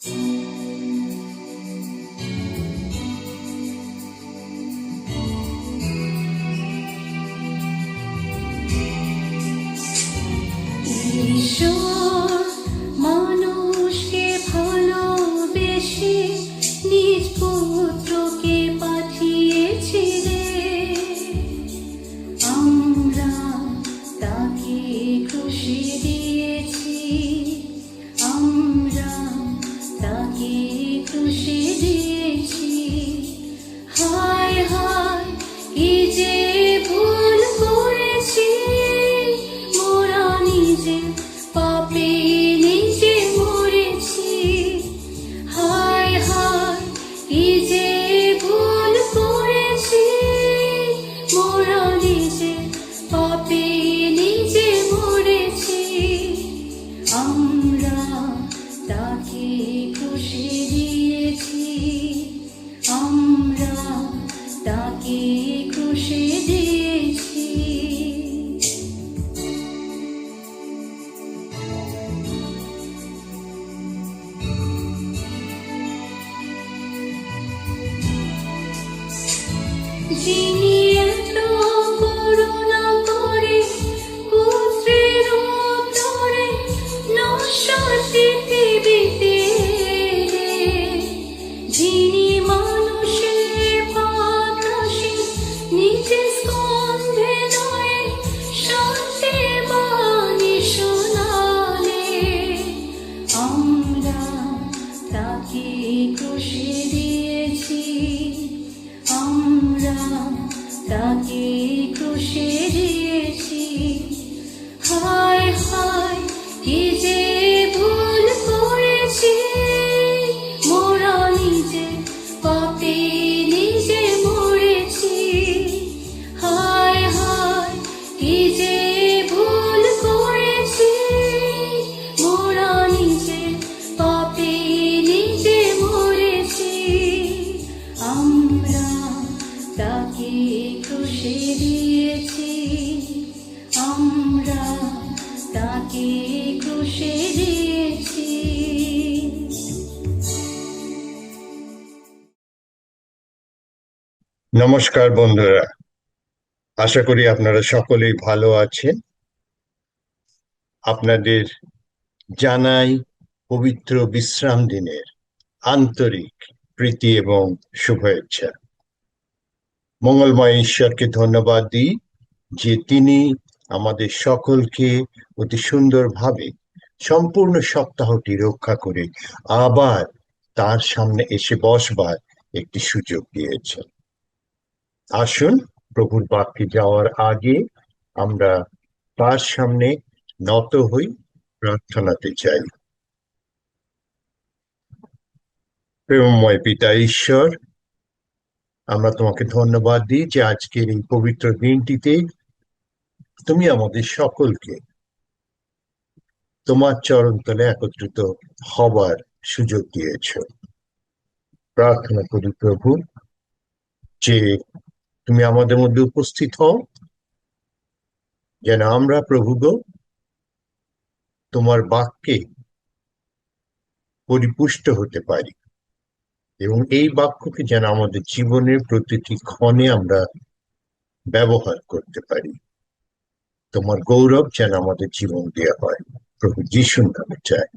ঈশ্বর মানুষকে ভালোবেসে নিজ পুত্রকে পাঠিয়েছিলেন, আমরা তাকে ক্রুশে দিয়েছি, আমরা তাকে ক্রুশে দিয়েছি। হায় হায় কি যে ভুল করেছি, মোরা নিজে পাপে নিজে মরেছি। হায় হায় কি যে ভুল করেছি, মোরা নিজে পাপে নিজে মরেছি। আমরা তাকে ক্রুশে দিয়েছি, আমরা তাকে ক্রুশে দিয়েছি। যিনি এত করুণা করে পুত্রের রূপ ধরে নশ্বর পৃথিবীতে এলেন, যিনি মানুষের পাপ রাশি নিজের স্কন্ধে নয়ে সত্যের বাণী শোনালেন। আমরা তাকে ক্রুশে দিয়েছি, আমরা তাকে ক্রুশে দিয়েছি। হায় হায় কি যে ভুল করেছি, মোরা নিজে পাপে নিজে মরেছি। হায় হায় কি যে ভুল করেছি, মোরা নিজে পাপে নিজে মরেছি। আমরা তাকে ক্রুশে দিয়েছি, আমরা তাকে ক্রুশে দিয়েছি। নমস্কার বন্ধুরা, আশা করি আপনারা সকলেই ভালো আছেন। আপনাদের জানাই পবিত্র বিশ্রাম দিনের আন্তরিক প্রীতি এবং শুভেচ্ছা। মঙ্গলময় ঈশ্বরকে ধন্যবাদ দিই যে তিনি আমাদের সকলকে অতি সুন্দরভাবে সম্পূর্ণ সপ্তাহটি রক্ষা করে আবার তার সামনে এসে বসবার একটি সুযোগ দিয়েছেন। আসুন প্রভুর বাক্যে যাওয়ার আগে আমরা তার সামনে নত হই, প্রার্থনাতে চাই। প্রেমময় পিতা ঈশ্বর, আমরা তোমাকে ধন্যবাদ দিই যে আজকের এই পবিত্র দিনটিতে তুমি আমাদের সকলকে তোমার চরণতলে একত্রিত হবার সুযোগ দিয়েছ। প্রার্থনা করি প্রভু যে তুমি আমাদের মধ্যে উপস্থিত হও, যেন আমরা প্রভু গো তোমার বাক্যে পরিপুষ্ট হতে পারি এবং এই বাক্যকে যেন আমাদের জীবনের প্রতিটি ক্ষণে আমরা ব্যবহার করতে পারি। তোমার গৌরব যেন আমাদের জীবন দেওয়া হয়, প্রভু যিশুর নামে চাই,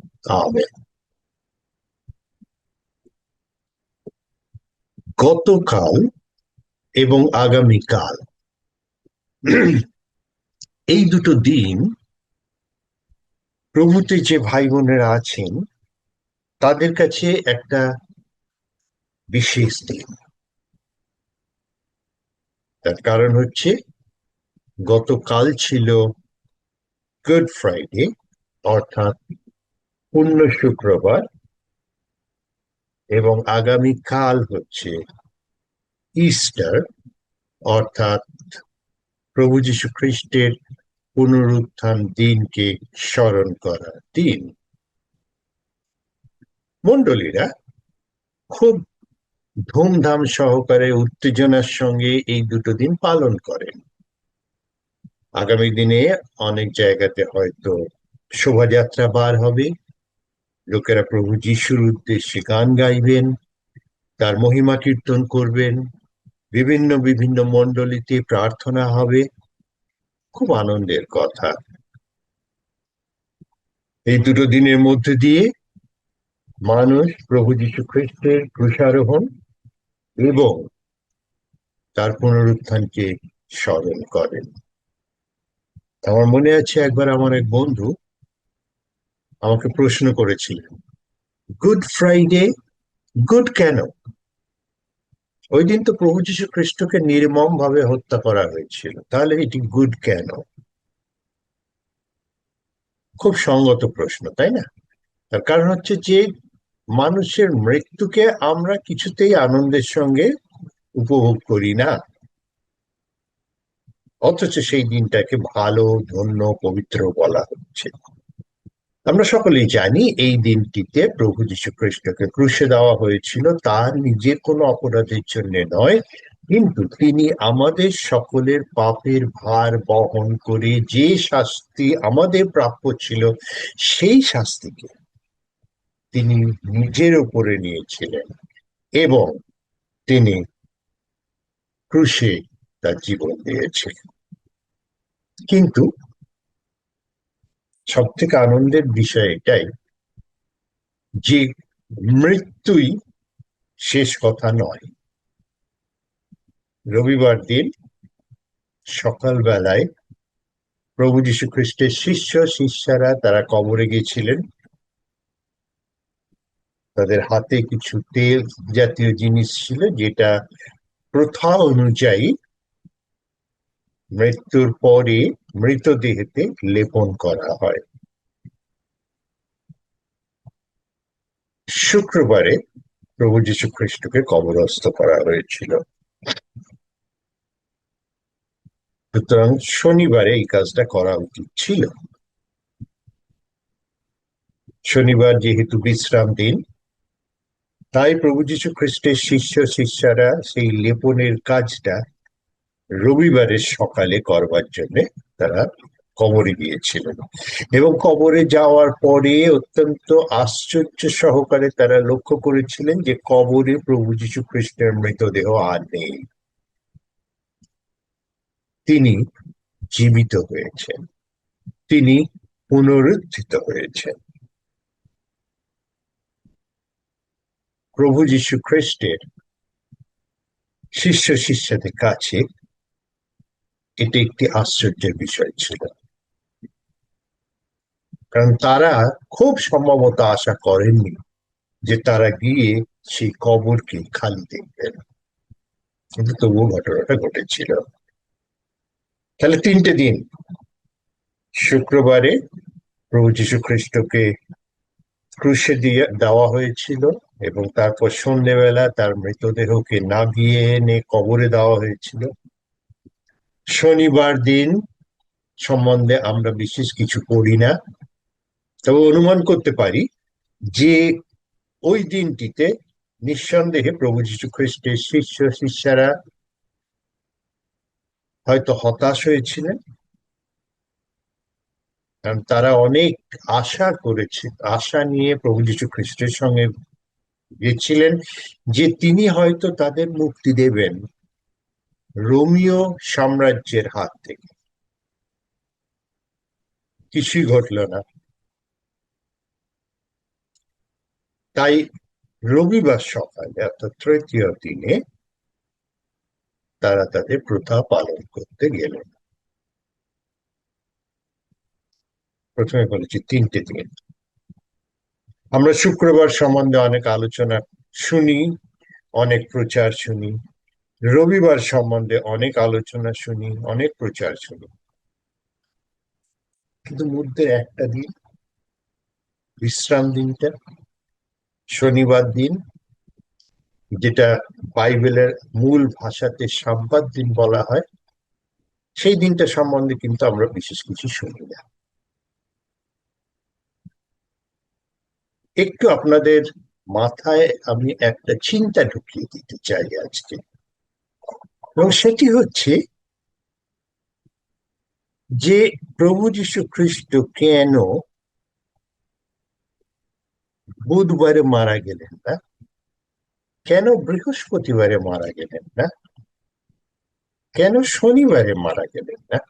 আমেন। গতকাল এবং আগামীকাল এই দুটো দিন প্রভুতে যে ভাই বোনেরা আছেন তাদের কাছে একটা বিশেষ দিন। তার কারণ হচ্ছে গতকাল ছিল গুড ফ্রাইডে অর্থাৎ পূর্ণ শুক্রবার, এবং আগামীকাল হচ্ছে ইস্টার অর্থাৎ প্রভু যীশু খ্রিস্টের পুনরুত্থান দিনকে স্মরণ করার দিন। মণ্ডলীরা খুব ধুমধাম সহকারে উত্তেজনার সঙ্গে এই দুটো দিন পালন করেন। আগামী দিনে অনেক জায়গাতে হয়তো শোভাযাত্রা বার হবে, লোকেরা প্রভু যিশুর উদ্দেশ্যে গান গাইবেন, তার মহিমা কীর্তন করবেন, বিভিন্ন বিভিন্ন মণ্ডলীতে প্রার্থনা হবে। খুব আনন্দের কথা। এই দুটো দিনের মধ্যে দিয়ে মানুষ প্রভু যীশু খ্রিস্টের ক্রুশারোহণ এবং তার পুনরুত্থানকে স্মরণ করেন। আমার মনে আছে একবার আমার এক বন্ধু আমাকে প্রশ্ন করেছিলেন, গুড ফ্রাইডে গুড কেন? ওই দিন তো প্রভু যীশু খ্রিস্টকে নির্মম ভাবে হত্যা করা হয়েছিল, তাহলে এটি গুড কেন? খুব সঙ্গত প্রশ্ন, তাই না? তার কারণ হচ্ছে যে মানুষের মৃত্যুকে আমরা কিছুতেই আনন্দের সঙ্গে উপভোগ করি না, অথচ সেই দিনটাকে ভালো, ধন্য, পবিত্র বলা হচ্ছে। আমরা সকলেই জানি এই দিনটিতে প্রভু যীশু খ্রিস্টকে ক্রুশে দেওয়া হয়েছিল তার নিজের কোনো অপরাধের জন্য নয়, কিন্তু তিনি আমাদের সকলের পাপের ভার বহন করে যে শাস্তি আমাদের প্রাপ্য ছিল সেই শাস্তিকে তিনি নিজের উপরে নিয়েছিলেন এবং তিনি ক্রুশে তার জীবন দিয়েছিলেন। কিন্তু সব থেকে আনন্দের বিষয় এটাই যে মৃত্যুই শেষ কথা নয়। রবিবার দিন সকালবেলায় প্রভু যীশু খ্রিস্টের শিষ্যরা তারা কবরে গেছিলেন। তাদের হাতে কিছু তেল জাতীয় জিনিস ছিল, যেটা প্রথা অনুযায়ী মৃত্যুর পরে মৃতদেহেতে লেপন করা হয়। শুক্রবারে প্রভু যীশু খ্রিস্টকে কবরস্থ করা হয়েছিল, সুতরাং শনিবারে এই কাজটা করা উচিত ছিল। শনিবার যেহেতু বিশ্রাম দিন, তাই প্রভু যীশু খ্রিস্টের শিষ্যরা সেই লেপনের কাজটা রবিবারের সকালে করবার জন্য তারা কবরে গিয়েছিলেন, এবং কবরে যাওয়ার পরে অত্যন্ত আশ্চর্য সহকারে তারা লক্ষ্য করেছিলেন যে কবরে প্রভু যীশু খ্রিস্টের মৃতদেহ আর নেই। তিনি জীবিত হয়েছেন, তিনি পুনরুত্থিত হয়েছেন। প্রভু যীশু খ্রিস্টের শিষ্যদের কাছে এটা একটি আশ্চর্যের বিষয় ছিল, কারণ তারা খুব সম্ভবত আশা করেননি যে তারা গিয়ে সেই কবরকে খালি দেখবেন, কিন্তু তবুও ঘটনাটা ঘটেছিল। তাহলে 3টে দিন, শুক্রবারে প্রভু যীশু খ্রিস্টকে ক্রুশে দিয়ে দেওয়া হয়েছিল এবং তারপর সন্ধ্যেবেলা তার মৃতদেহকে নামিয়ে এনে কবরে দেওয়া হয়েছিল। শনিবার দিন সম্বন্ধে আমরা বিশেষ কিছু করি না, তবে অনুমান করতে পারি যে ওই দিনটিতে নিঃসন্দেহে প্রভু যীশু খ্রিস্টের শিষ্যরা হয়তো হতাশ হয়েছিলেন, কারণ তারা অনেক আশা নিয়ে প্রভু যীশু খ্রিস্টের সঙ্গে গেছিলেন যে তিনি হয়তো তাদের মুক্তি দেবেন রোমীয় সাম্রাজ্যের হাত থেকে। কিছুই ঘটল না। তাই রবিবার সকালে অর্থাৎ তৃতীয় দিনে তারা তাদের প্রথা পালন করতে গেলেন। প্রথমে বলেছি 3টে দিন। আমরা শুক্রবার সম্বন্ধে অনেক আলোচনা শুনি, অনেক প্রচার শুনি। রবিবার সম্বন্ধে অনেক আলোচনা শুনি, অনেক প্রচার শুনি, কিন্তু মধ্যে একটা দিন, বিশ্রাম দিনটা, শনিবার দিন, যেটা বাইবেলের মূল ভাষাতে সাব্বাত দিন বলা হয়, সেই দিনটা সম্বন্ধে কিন্তু আমরা বিশেষ কিছু শুনি না। একটু আপনাদের মাথায় আমি একটা চিন্তা ঢুকিয়ে দিতে চাই আজকে, এবং সেটি হচ্ছে যে প্রভু যীশু খ্রিস্ট কেন বুধবারে মারা গেলেন না? কেন বৃহস্পতিবারে মারা গেলেন না? কেন শনিবারে মারা গেলেন না?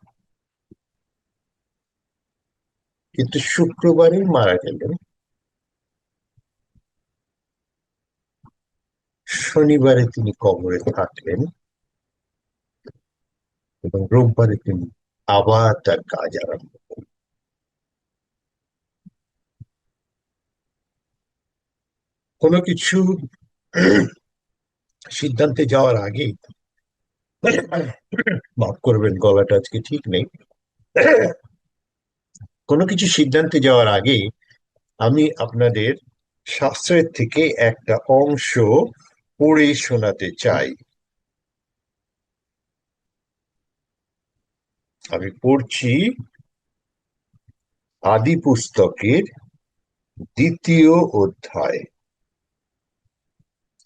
কিন্তু শুক্রবারেই মারা গেলেন, শনিবারে তিনি কবরে থাকলেন, এবং রোববারে তিনি আবার তার কাজ আরম্ভ করলেন। কোনো কিছু সিদ্ধান্তে যাওয়ার আগে, মাফ করবেন গলাটা আজকে ঠিক নেই, কোনো কিছু সিদ্ধান্তে যাওয়ার আগে আমি আপনাদের শাস্ত্রের থেকে একটা অংশ পড়ে শোনাতে চাই। আমি পড়ছি আদি পুস্তকের দ্বিতীয় অধ্যায়।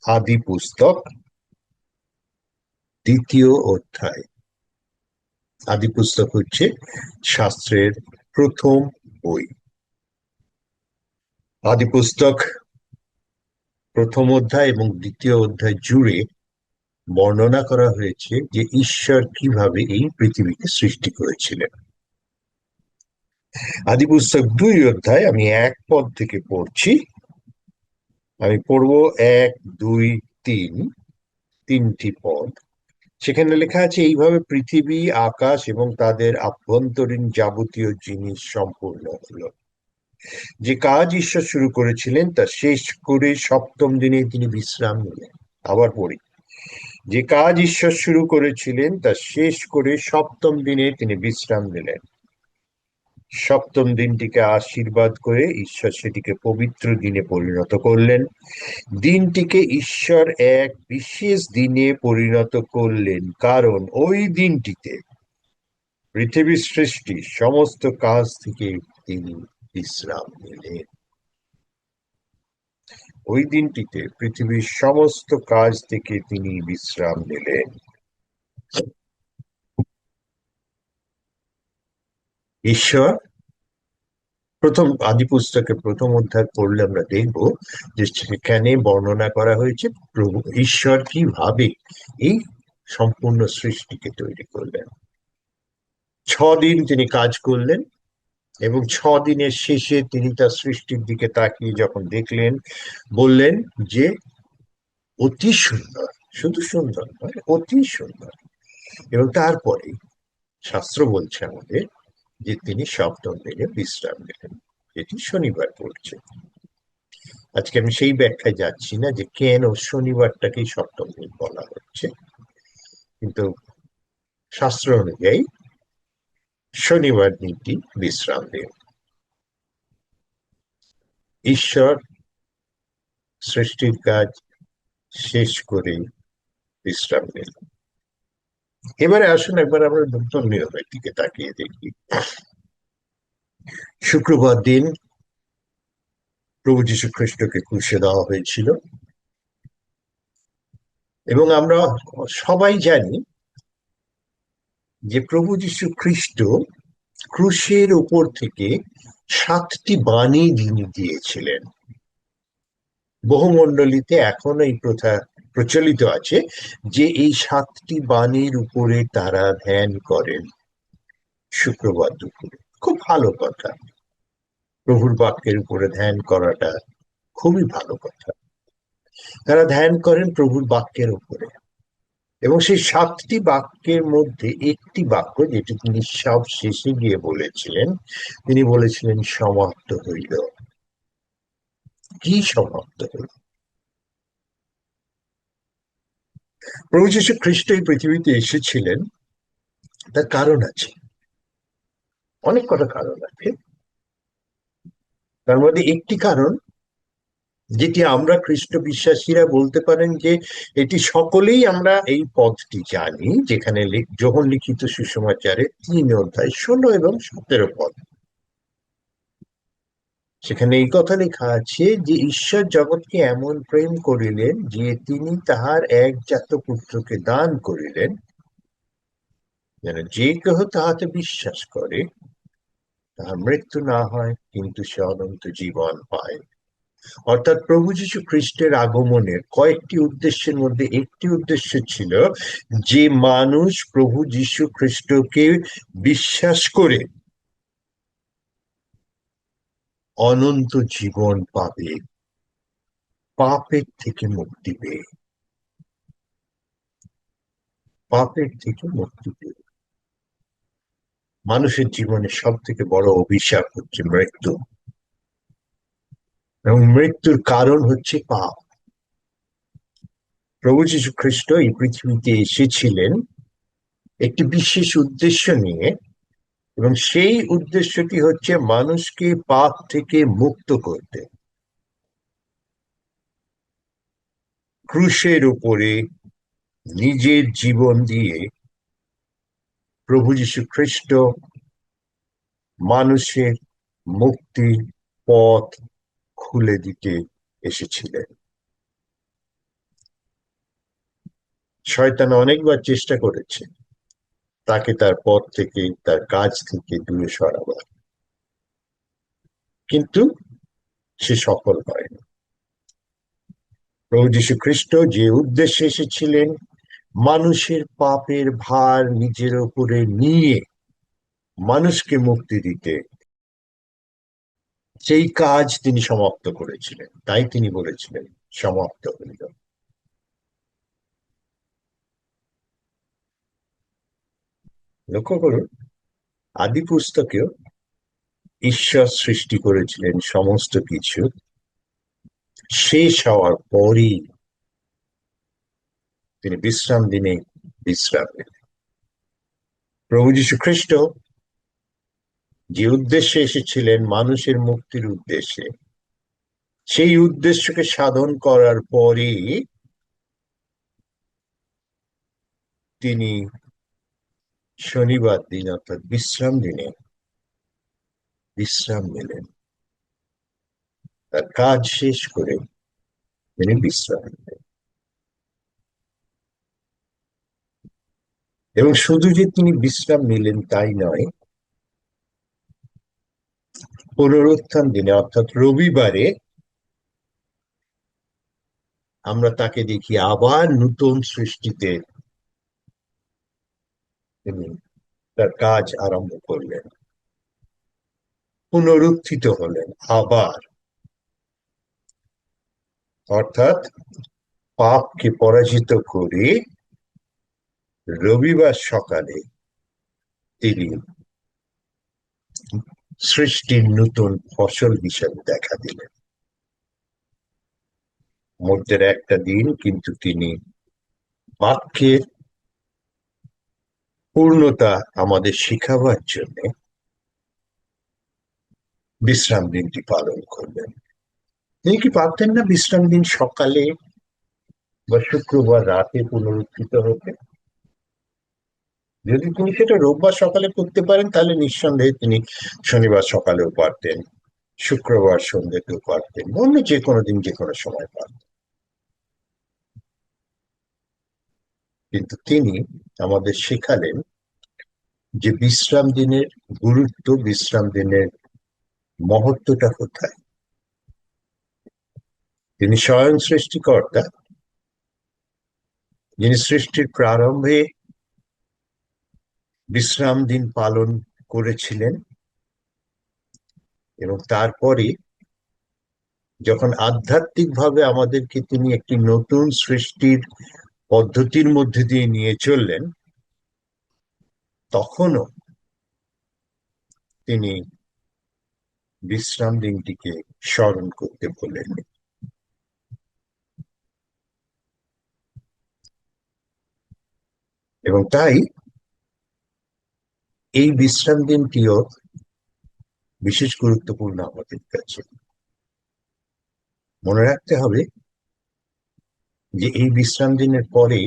আদি পুস্তক দ্বিতীয় অধ্যায়। আদি পুস্তক হচ্ছে শাস্ত্রের প্রথম বই। আদি পুস্তক প্রথম অধ্যায় এবং দ্বিতীয় অধ্যায় জুড়ে বর্ণনা করা হয়েছে যে ঈশ্বর কিভাবে এই পৃথিবীকে সৃষ্টি করেছিলেন। আদি পুস্তক 2 অধ্যায় আমি 1 পদ থেকে পড়ছি। আমি পড়বো 1, 2, 3, 3টি পদ। সেখানে লেখা আছে, এইভাবে পৃথিবী, আকাশ এবং তাদের আভ্যন্তরীণ যাবতীয় জিনিস সম্পূর্ণ হলো। যে কাজ ঈশ্বর শুরু করেছিলেন তা শেষ করে সপ্তম দিনে তিনি বিশ্রাম নিলেন। আবার পড়ি, যে কাজ ঈশ্বর শুরু করেছিলেন তা শেষ করে সপ্তম দিনে তিনি বিশ্রাম নিলেন। সপ্তম দিনটিকে আশীর্বাদ করে ঈশ্বর সেটিকে পবিত্র দিনে পরিণত করলেন। দিনটিকে ঈশ্বর এক বিশেষ দিনে পরিণত করলেন, কারণ ওই দিনটিতে পৃথিবীর সৃষ্টি সমস্ত কাজ থেকে তিনি বিশ্রাম নিলেন। ওই দিনটিতে পৃথিবীর সমস্ত কাজ থেকে তিনি বিশ্রাম নিলেন। ঈশ্বর প্রথম আদি পুস্তকের প্রথম অধ্যায় পড়লে আমরা দেখব যে সেখানে বর্ণনা করা হয়েছে প্রভু ঈশ্বর কিভাবে এই সম্পূর্ণ সৃষ্টিকে তৈরি করলেন। 6 দিন তিনি কাজ করলেন, এবং 6 দিনের শেষে তিনি তার সৃষ্টির দিকে তাকিয়ে যখন দেখলেন, বললেন যে অতি সুন্দর। শুধু সুন্দর নয়, অতি সুন্দর। এবং তারপরে শাস্ত্র বলছে আমাদের যে তিনি সপ্তম দিনে বিশ্রাম নিলেন, যেটি শনিবার পড়ছে। আজকে আমি সেই ব্যাখ্যায় যাচ্ছি না যে কেন শনিবারটাকেই সপ্তম দিন বলা হচ্ছে, কিন্তু শাস্ত্র অনুযায়ী শনিবার দিনটি বিশ্রাম দিন। ঈশ্বর সৃষ্টির কাজ শেষ করে বিশ্রাম নিলেন। এবারে আসুন একবার আমরা নতুন নিয়মের দিকে তাকিয়ে দেখি। শুক্রবার দিন প্রভু যীশু খ্রিস্টকে ক্রুশে দেওয়া হয়েছিল, এবং আমরা সবাই জানি যে প্রভু যীশু খ্রিস্ট ক্রুশের উপর থেকে 7টি বাণী তিনি দিয়েছিলেন। বহুমণ্ডলীতে এখনো এই প্রথা প্রচলিত আছে যে এই 7টি বাণীর উপরে তারা ধ্যান করেন শুক্রবার দুপুরে। খুব ভালো কথা, প্রভুর বাক্যের উপরে ধ্যান করাটা খুবই ভালো কথা। তারা ধ্যান করেন প্রভুর বাক্যের উপরে, এবং সেই 7টি বাক্যের মধ্যে একটি বাক্য যেটি তিনি সব শেষে গিয়ে বলেছিলেন, তিনি বলেছিলেন সমাপ্ত হইল। কি সমাপ্ত হইল? প্রভু যীশু খ্রিস্ট এই পৃথিবীতে এসেছিলেন, তার কারণ আছে, অনেক কটা কারণ আছে। তার মধ্যে একটি কারণ, যেটি আমরা খ্রিস্ট বিশ্বাসীরা বলতে পারেন যে এটি সকলেই আমরা এই পদটি জানি, যেখানে যোহন লিখিত সুসমাচারে 3 অধ্যায় 16 এবং 17 পদ। সেখানে এই কথা লেখা আছে যে ঈশ্বর জগৎকে এমন প্রেম করিলেন যে তিনি তাহার একজাত পুত্রকে দান করিলেন, যেন যে কেহ তাহাতে বিশ্বাস করে তাহার মৃত্যু না হয়, কিন্তু সে অনন্ত জীবন পায়। অর্থাৎ প্রভু যীশু খ্রিস্টের আগমনের কয়েকটি উদ্দেশ্যের মধ্যে একটি উদ্দেশ্য ছিল যে মানুষ প্রভু যীশু খ্রিস্টকে বিশ্বাস করে অনন্ত জীবন পাবে, পাপের থেকে মুক্তি পেয়ে, পাপের থেকে মুক্তি পেয়ে। মানুষের জীবনে সব থেকে বড় অভিশাপ হচ্ছে মৃত্যু, এবং মৃত্যুর কারণ হচ্ছে পাপ। প্রভু যীশু খ্রিস্ট এই পৃথিবীতে এসেছিলেন একটি বিশেষ উদ্দেশ্য নিয়ে, এবং সেই উদ্দেশ্যটি হচ্ছে মানুষকে পাপ থেকে মুক্ত করতে। ক্রুশের উপরে নিজের জীবন দিয়ে প্রভু যীশু খ্রিস্ট মানুষের মুক্তির পথ খুলে দিতে এসেছিলেন। শয়তান অনেকবার চেষ্টা করেছে তাকে তার পথ থেকে, তার কাজ থেকে দূরে সরাবার, কিন্তু সে সফল হয়নি। প্রভু যীশু খ্রিস্ট যে উদ্দেশ্যে এসেছিলেন, মানুষের পাপের ভার নিজের উপরে নিয়ে মানুষকে মুক্তি দিতে, সেই কাজ তিনি সমাপ্ত করেছিলেন। তাই তিনি বলেছিলেন, সমাপ্ত হইল। লক্ষ্য করুন, আদি পুস্তকেও ঈশ্বর সৃষ্টি করেছিলেন সমস্ত কিছু, শেষ হওয়ার পরই তিনি বিশ্রাম দিনে বিশ্রাম নিলেন। প্রভু যীশু খ্রিস্ট যে উদ্দেশ্যে এসেছিলেন, মানুষের মুক্তির উদ্দেশ্যে, সেই উদ্দেশ্যকে সাধন করার পরে তিনি শনিবার দিন অর্থাৎ বিশ্রাম দিনে বিশ্রাম নিলেন। তার কাজ শেষ করে তিনি বিশ্রাম নিলেন। এবং শুধু যে তিনি বিশ্রাম নিলেন তাই নয়, পুনরুত্থান দিনে অর্থাৎ রবিবারে আমরা তাকে দেখি আবার নতুন সৃষ্টিতে তিনি তার কাজ আরম্ভ করলেন, পুনরুত্থিত হলেন আবার। অর্থাৎ পাপকে পরাজিত করে রবিবার সকালে তিনি সৃষ্টির নতুন ফসল হিসেবে দেখা দিলেন। মধ্যে একটা দিন, কিন্তু তিনি বাক্যের পূর্ণতা আমাদের শিখাবার জন্য বিশ্রাম দিনটি পালন করলেন। তিনি কি পারতেন না বিশ্রাম দিন সকালে বা শুক্রবার রাতে পুনরুত্থিত হতে? যদি তিনি সেটা রোববার সকালে করতে পারেন, তাহলে নিঃসন্দেহে তিনি শনিবার সকালেও পারতেন, শুক্রবার সন্ধ্যেতেও পারতেন, অন্য যে কোনো দিন যে কোনো সময় পারতেন। কিন্তু তিনি আমাদের শেখালেন যে বিশ্রাম দিনের গুরুত্ব, বিশ্রাম দিনের মহত্বটা কোথায়। তিনি স্বয়ং সৃষ্টিকর্তা, যিনি সৃষ্টির প্রারম্ভে বিশ্রাম দিন পালন করেছিলেন, এবং তারপরে যখন আধ্যাত্মিকভাবে আমাদেরকে তিনি একটি নতুন সৃষ্টির পদ্ধতির মধ্যে দিয়ে নিয়ে চললেন, তখনও তিনি বিশ্রাম দিনটিকে স্মরণ করতে বললেন। এবং তাই এই বিশ্রাম দিনটিও বিশেষ গুরুত্বপূর্ণ আমাদের কাছে। মনে রাখতে হবে যে এই বিশ্রাম দিনের পরে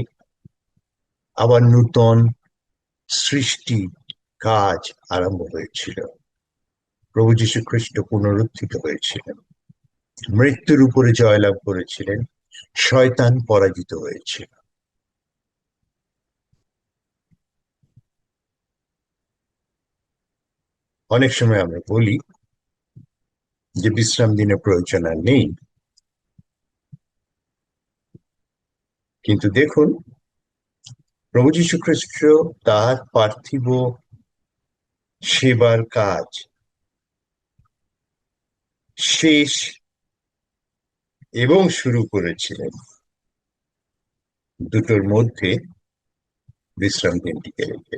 আবার নূতন সৃষ্টি কাজ আরম্ভ হয়েছিল। প্রভু যীশু খ্রিস্ট পুনরুত্থিত হয়েছিলেন, মৃত্যুর উপরে জয়লাভ করেছিলেন, শয়তান পরাজিত হয়েছিল। অনেক সময় আমরা বলি যে বিশ্রাম দিনের প্রয়োজন আর নেই, কিন্তু দেখুন, প্রভু যীশু খ্রিস্ট তার পার্থিব সেবার কাজ শেষ এবং শুরু করেছিলেন দুটোর মধ্যে বিশ্রাম দিনটিকে রেখে।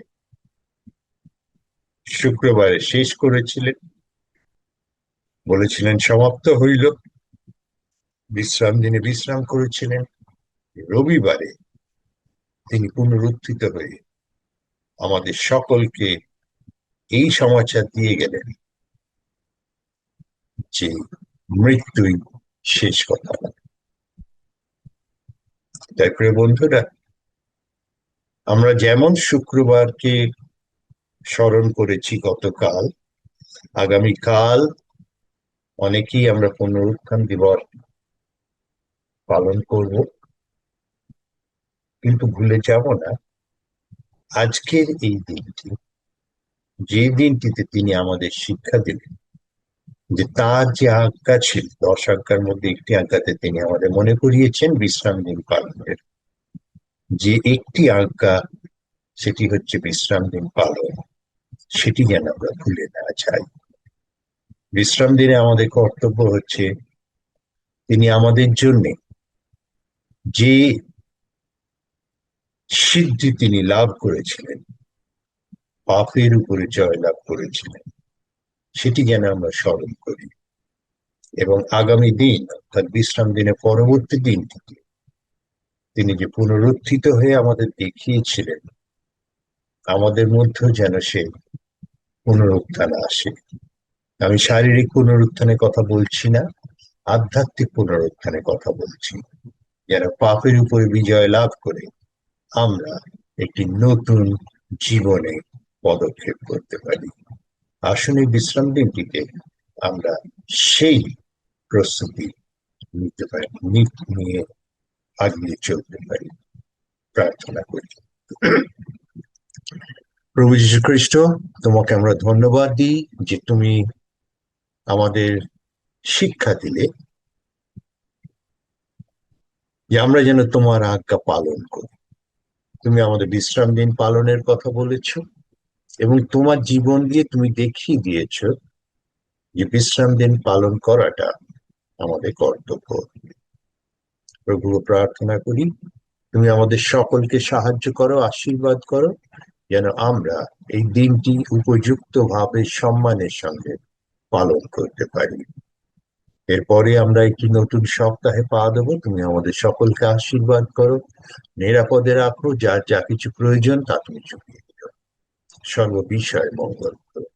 শুক্রবারে শেষ করেছিলেন, বলেছিলেন সমাপ্ত হইল, বিশ্রাম দিনে বিশ্রাম করেছিলেন। রবিবারে তিনি পুনরুত্থিত হয়ে আমাদের সকলকে এই সমাচার দিয়ে গেলেন যে মৃত্যুই শেষ কথা না। তাই প্রিয় বন্ধুরা, আমরা যেমন শুক্রবারকে স্মরণ করেছি গতকাল, আগামীকাল অনেকেই আমরা পুনরুত্থান দিবস পালন করব, কিন্তু ভুলে যাব না আজকের এই দিনটি, যে দিনটিতে তিনি আমাদের শিক্ষা দিলেন যে তার যে আজ্ঞা ছিল, 10 আজ্ঞার মধ্যে একটি আজ্ঞাতে তিনি আমাদের মনে করিয়েছেন বিশ্রাম দিন পালনের। যে একটি আজ্ঞা, সেটি হচ্ছে বিশ্রাম দিন পালন, সেটি যেন আমরা ভুলে না যাই। বিশ্রাম দিনে আমাদের কর্তব্য হচ্ছে তিনি আমাদের জন্য যে সিদ্ধি তিনি লাভ করেছিলেন, পাপের উপরে জয় লাভ করেছিলেন, সেটি যেন আমরা স্মরণ করি। এবং আগামী দিন অর্থাৎ বিশ্রাম দিনের পরবর্তী দিনটিতে তিনি যে পুনরুত্থিত হয়ে আমাদের দেখিয়েছিলেন, আমাদের মধ্যেও যেন সে পুনরুত্থান আসে। আমি শারীরিক পুনরুত্থানের কথা বলছি না, আধ্যাত্মিক পুনরুত্থানের কথা বলছি, যেন পাপের উপরে বিজয় লাভ করে আমরা একটি নতুন জীবনে পদক্ষেপ করতে পারি। আসুন এই বিশ্রাম দিনটিতে আমরা সেই প্রস্তুতি নিতে পারি, নিয়ে আগিয়ে চলতে পারি। প্রার্থনা করি। প্রভু যীশু খ্রিস্ট, তোমাকে আমরা ধন্যবাদ দিই যে তুমি আমাদের শিক্ষা দিলে যে আমরা যেন তোমার আজ্ঞা পালন করি। তুমি আমাদের বিশ্রাম দিন পালনের কথা বলেছ এবং তোমার জীবন দিয়ে তুমি দেখিয়ে দিয়েছ যে বিশ্রাম দিন পালন করাটা আমাদের কর্তব্য। প্রভু, প্রার্থনা করি তুমি আমাদের সকলকে সাহায্য করো, আশীর্বাদ করো, যেন আমরা এই দিনটি উপযুক্তভাবে সম্মানের সঙ্গে পালন করতে পারি। এরপরে আমরা একটি নতুন সপ্তাহে পা দেবো। তুমি আমাদের সকলকে আশীর্বাদ করো, নিরাপদে রাখো, যার যা কিছু প্রয়োজন তা তুমি চুকিয়ে দিও, সর্ববিষয়ে মঙ্গল করো।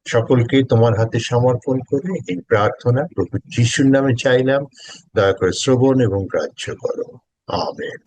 সকলকে তোমার হাতে সমর্পণ করে এই প্রার্থনা প্রভু যিশুর নামে চাইলাম, দয়া করে শ্রবণ এবং গ্রাহ্য করো। আমেন।